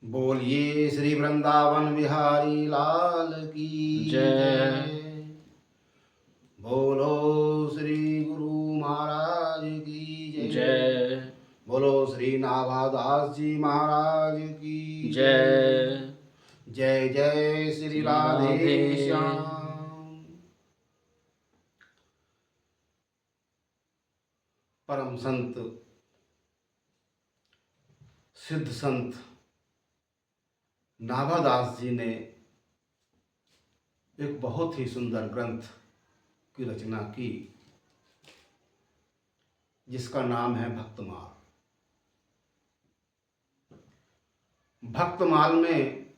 बोलिए श्री वृंदावन बिहारी लाल की जय। बोलो श्री गुरु महाराज की जय। बोलो श्री नाभादास जी महाराज की जय। जय जय श्री राधे श्याम। परम संत सिद्ध संत नाभादास जी ने एक बहुत ही सुंदर ग्रंथ की रचना की जिसका नाम है भक्तमाल। भक्तमाल में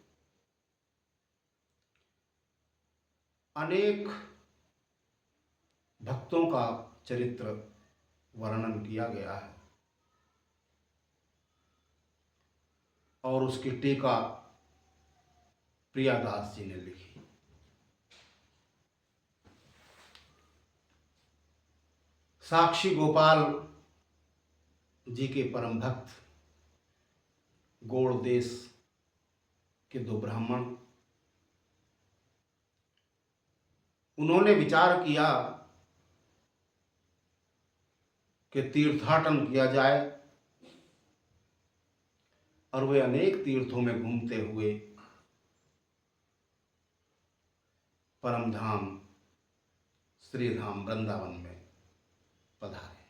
अनेक भक्तों का चरित्र वर्णन किया गया है और उसकी टीका प्रियादास जी ने लिखी। साक्षी गोपाल जी के परम भक्त गौड़ देश के दो ब्राह्मण, उन्होंने विचार किया कि तीर्थाटन किया जाए और वे अनेक तीर्थों में घूमते हुए परम धाम श्री धाम वृंदावन में पधारे।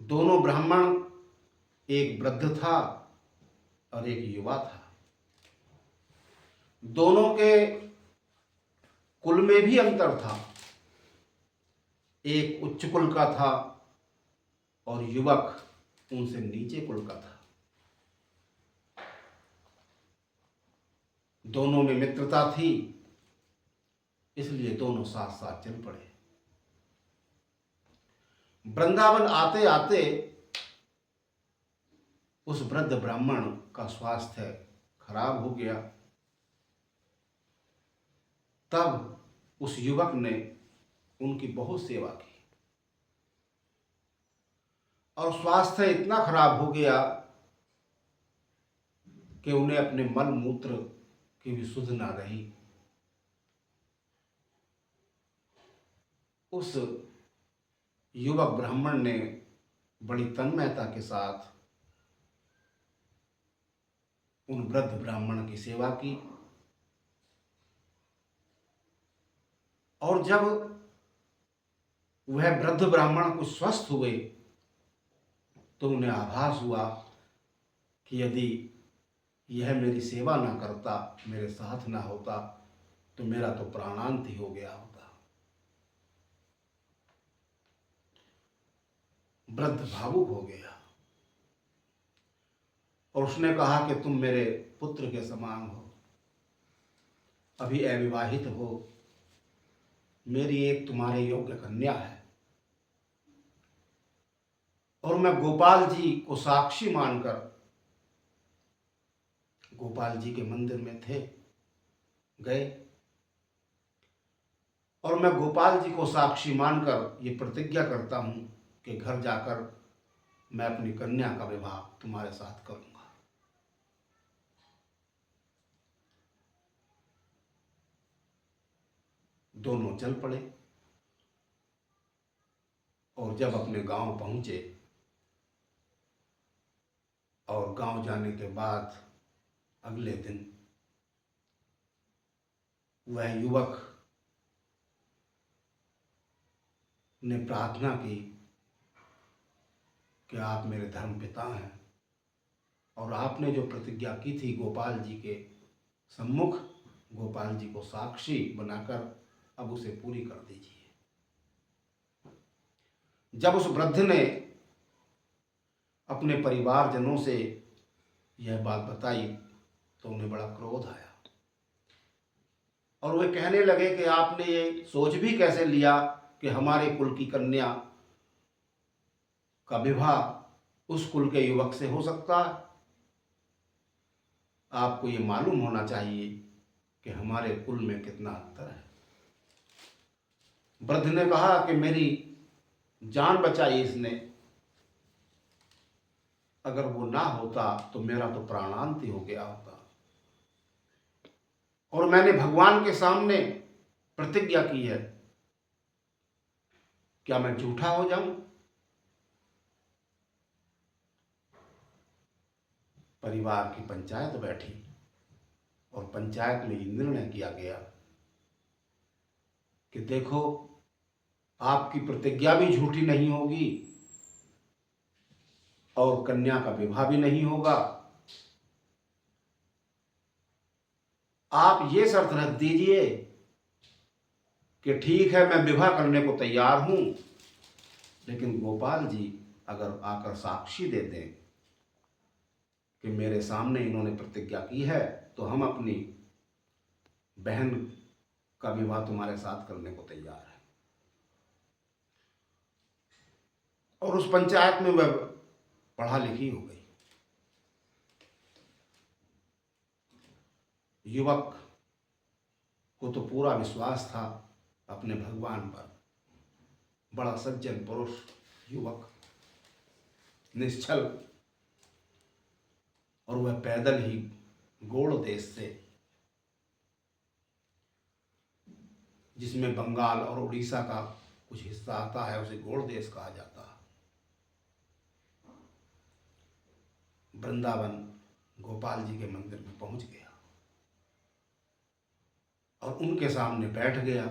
दोनों ब्राह्मण, एक वृद्ध था और एक युवा था। दोनों के कुल में भी अंतर था। एक उच्च कुल का था और युवक उनसे नीचे कुल का था। दोनों में मित्रता थी, इसलिए दोनों साथ साथ चल पड़े। वृंदावन आते आते उस वृद्ध ब्राह्मण का स्वास्थ्य खराब हो गया। तब उस युवक ने उनकी बहुत सेवा की और स्वास्थ्य इतना खराब हो गया कि उन्हें अपने मल मूत्र की भी सुध ना रही। उस युवक ब्राह्मण ने बड़ी तन्मयता के साथ उन वृद्ध ब्राह्मण की सेवा की और जब वह वृद्ध ब्राह्मण कुछ स्वस्थ हुए तो उन्हें आभास हुआ कि यदि यह मेरी सेवा ना करता, मेरे साथ ना होता तो मेरा तो प्राणांत ही हो गया होता। वृद्ध भावुक हो गया और उसने कहा कि तुम मेरे पुत्र के समान हो, अभी अविवाहित हो, मेरी एक तुम्हारे योग्य कन्या है और मैं गोपाल जी को साक्षी मानकर गोपाल जी के मंदिर में गए और मैं गोपाल जी को साक्षी मानकर ये प्रतिज्ञा करता हूं कि घर जाकर मैं अपनी कन्या का विवाह तुम्हारे साथ करूंगा। दोनों चल पड़े और जब अपने गांव पहुंचे और गांव जाने के बाद अगले दिन वह युवक ने प्रार्थना की कि आप मेरे धर्म पिता हैं और आपने जो प्रतिज्ञा की थी गोपाल जी के सम्मुख, गोपाल जी को साक्षी बनाकर अब उसे पूरी कर दीजिए। जब उस वृद्ध ने अपने परिवारजनों से यह बात बताई तो उन्हें बड़ा क्रोध आया और वे कहने लगे कि आपने ये सोच भी कैसे लिया कि हमारे कुल की कन्या का विवाह उस कुल के युवक से हो सकता है? आपको ये मालूम होना चाहिए कि हमारे कुल में कितना अंतर है। वृद्ध ने कहा कि मेरी जान बचाई इसने अगर वो ना होता तो मेरा तो प्राणांत हो गया होता। और मैंने भगवान के सामने प्रतिज्ञा की है, क्या मैं झूठा हो जाऊं? परिवार की पंचायत बैठी और पंचायत में ये निर्णय किया गया कि देखो, आपकी प्रतिज्ञा भी झूठी नहीं होगी और कन्या का विवाह भी नहीं होगा। आप ये शर्त रख दीजिए कि ठीक है, मैं विवाह करने को तैयार हूं, लेकिन गोपाल जी अगर आकर साक्षी दे दें कि मेरे सामने इन्होंने प्रतिज्ञा की है, तो हम अपनी बहन का विवाह तुम्हारे साथ करने को तैयार है। और उस पंचायत में वह पढ़ा लिखी हो गई। युवक को तो पूरा विश्वास था अपने भगवान पर। बड़ा सज्जन पुरुष युवक, निश्चल, और वह पैदल ही गौड़ देश से, जिसमें बंगाल और उड़ीसा का कुछ हिस्सा आता है, उसे गौड़ देश कहा जाता है, वृंदावन गोपाल जी के मंदिर में पहुंच गया और उनके सामने बैठ गया,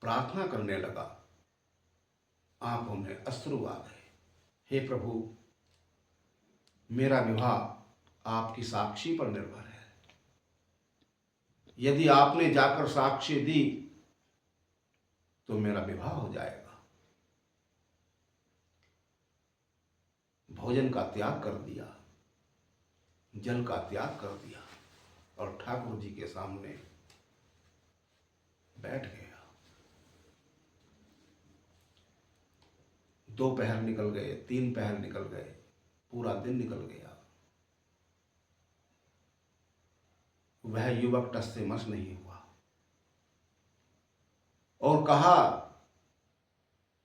प्रार्थना करने लगा। आंखों में अश्रु आ गए। हे प्रभु, मेरा विवाह आपकी साक्षी पर निर्भर है। यदि आपने जाकर साक्षी दी तो मेरा विवाह हो जाएगा। भोजन का त्याग कर दिया, जल का त्याग कर दिया और ठाकुर जी के सामने बैठ गया। 2 पहर निकल गए, 3 पहर निकल गए, पूरा दिन निकल गया। वह युवक टस से मस नहीं हुआ और कहा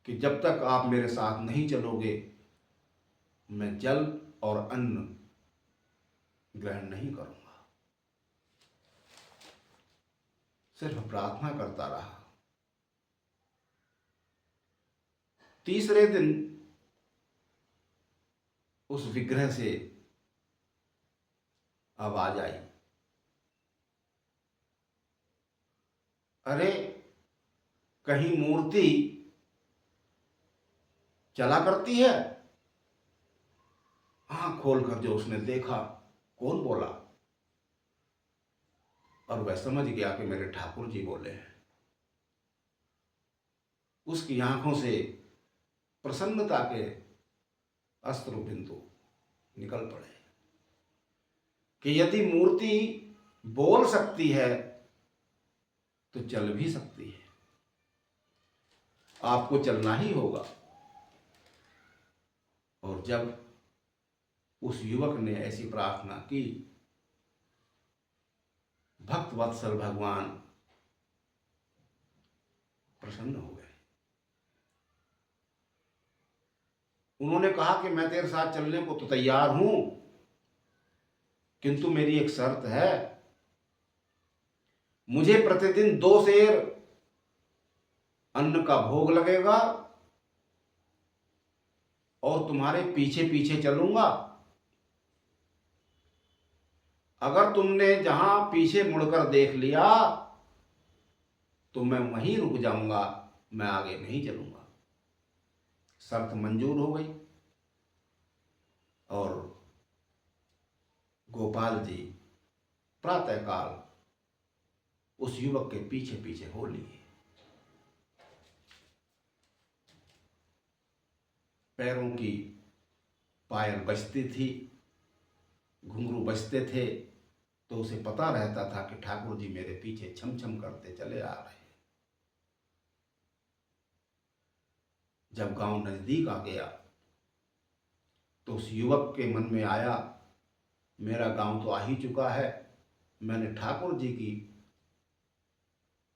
कि जब तक आप मेरे साथ नहीं चलोगे, मैं जल और अन्न ग्रहण नहीं करूंगा। सिर्फ प्रार्थना करता रहा। तीसरे दिन उस विग्रह से आवाज आई, अरे कहीं मूर्ति चला करती है? आंख खोलकर जो उसने देखा, कौन बोला? और वह समझ गया कि मेरे ठाकुर जी बोले हैं। उसकी आंखों से प्रसन्नता के अश्रु बिंदु निकल पड़े कि यदि मूर्ति बोल सकती है तो चल भी सकती है। आपको चलना ही होगा। और जब उस युवक ने ऐसी प्रार्थना की, भक्त वत्सल भगवान प्रसन्न हो गए। उन्होंने कहा कि मैं तेरे साथ चलने को तो तैयार हूं, किंतु मेरी एक शर्त है। मुझे प्रतिदिन 2 सेर अन्न का भोग लगेगा और तुम्हारे पीछे पीछे चलूंगा। अगर तुमने जहां पीछे मुड़कर देख लिया तो मैं वहीं रुक जाऊंगा, मैं आगे नहीं चलूंगा। शर्त मंजूर हो गई और गोपाल जी प्रातःकाल उस युवक के पीछे पीछे हो लिए। पैरों की पायल बजती थी, घुंघरू बजते थे, तो उसे पता रहता था कि ठाकुर जी मेरे पीछे छम छम करते चले आ रहे हैं। जब गांव नजदीक आ गया तो उस युवक के मन में आया, मेरा गांव तो आ ही चुका है, मैंने ठाकुर जी की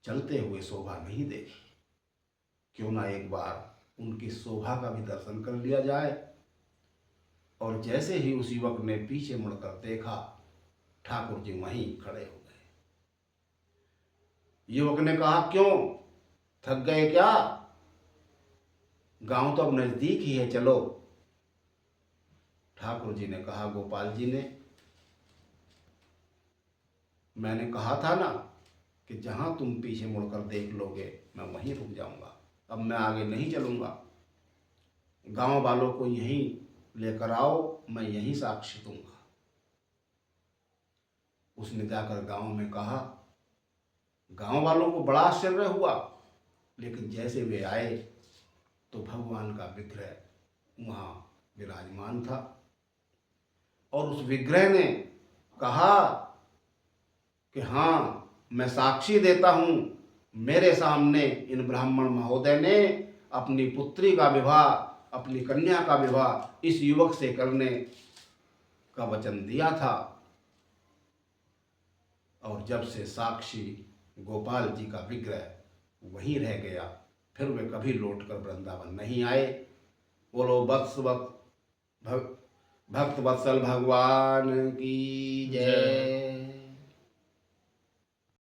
चलते हुए शोभा नहीं देखी, क्यों ना एक बार उनकी शोभा का भी दर्शन कर लिया जाए। और जैसे ही उस युवक ने पीछे मुड़कर देखा, ठाकुर जी वहीं खड़े हो गए। युवक ने कहा, क्यों, थक गए क्या? गांव तो अब नजदीक ही है, चलो। ठाकुर जी ने कहा, गोपाल जी ने, मैंने कहा था ना कि जहां तुम पीछे मुड़कर देख लोगे मैं वहीं रुक जाऊंगा, अब मैं आगे नहीं चलूंगा। गांव वालों को यहीं लेकर आओ, मैं यहीं साक्ष्य दूंगा। उसने जाकर गांव में कहा। गांव वालों को बड़ा आश्चर्य हुआ, लेकिन जैसे वे आए तो भगवान का विग्रह वहां विराजमान था और उस विग्रह ने कहा कि हाँ, मैं साक्षी देता हूं, मेरे सामने इन ब्राह्मण महोदय ने अपनी पुत्री का विवाह, अपनी कन्या का विवाह इस युवक से करने का वचन दिया था। और जब से साक्षी गोपाल जी का विग्रह वहीं रह गया, फिर वे कभी लौटकर वृंदावन नहीं आए। बोलो भक्त वत्सल भगवान की जय।